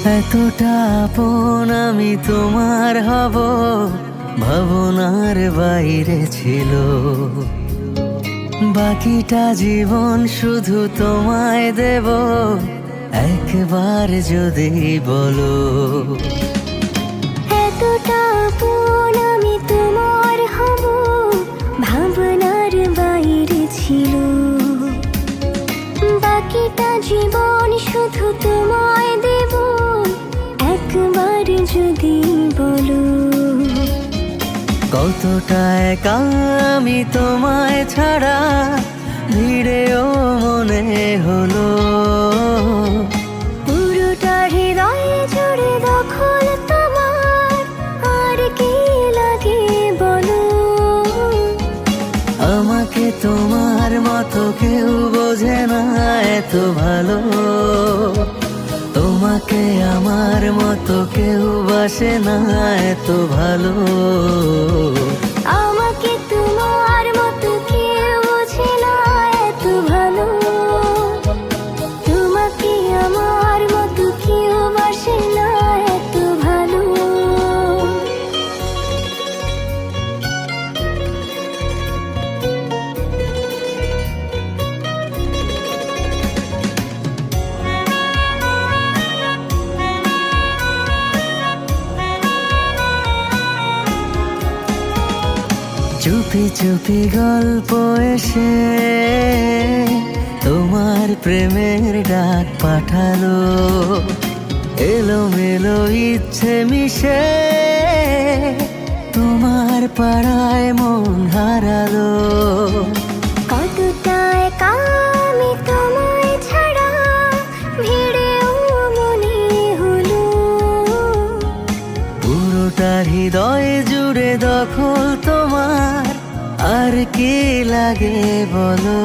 এতটা আপন আমি তোমার হব ভাবনার বাইরে ছিল। বাকিটা জীবন শুধু তোমায় দেব, একবার যদি বলো। এতটা আপন আমি তোমার হব ভাবনার বাইরে ছিল। বাকিটা জীবন শুধু তোমায় দেব, একবার যদি বলো। কতটা একা আমি তোমায় ছাড়া, ভিড়েও মনে হলো। পুরোটা হৃদয় জুড়ে দখল তোমার, আর কি লাগে বলো। আমাকে তোমার মতো কেউ বোঝে না এত ভালো। তোমাকে আমার মতো কেউ বাসে না এত ভালো। আমাকে তোমার মতো কেউ বোঝে না এত ভালো। তোমাকে আমার মতো কেউ বাসে না এত ভালো। চুপি চুপি গল্প এসে তোমার প্রেমের ডাক পাঠালো। এলোমেলো ইচ্ছে মিশে তোমার পাড়ায় মন হারালো। কতটা একা আমি তোমায় ছাড়া, ভিড়েও মনে হলো। পুরোটা হৃদয় জুড়ে দখল তোমার, আর কি লাগে বলো।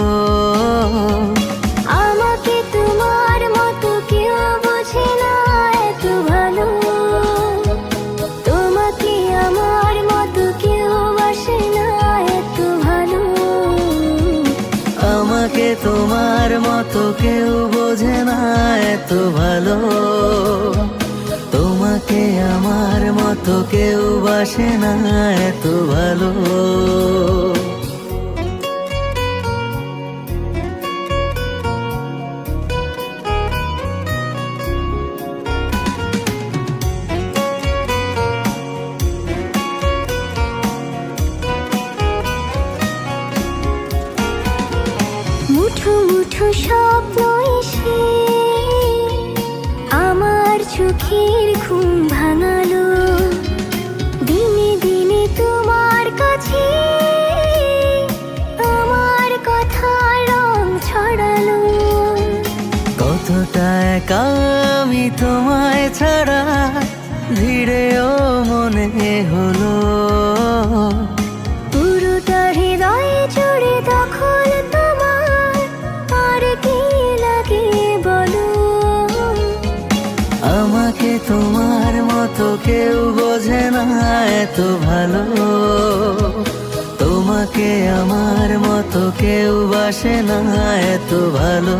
আমাকে তোমার মতো কেউ বোঝে না এত ভালো। তোমাকে আমার মতো কেউ বাসে না এত ভালো। আমাকে তোমার মতো কেউ বোঝে না এত ভালো। তোমাকে আমার মতো কেউ বাসে না এত ভালো। মুঠো মুঠো স্বপ্ন এসে আমার চোখের ঘুম ভাঙালো। দিনে দিনে তোমার কাছে আমার কথার রং ছড়ালো। কতটা একা আমি তোমায় ছাড়া, ভিড়েও মনে হলো। পুরোটা হৃদয় জুড়ে দখল তোমার, আর কি লাগে বলো। আমাকে তোমার মতো কেউ বোঝে না এত ভালো। তোমাকে আমার মতো কেউ বাসে না এত ভালো।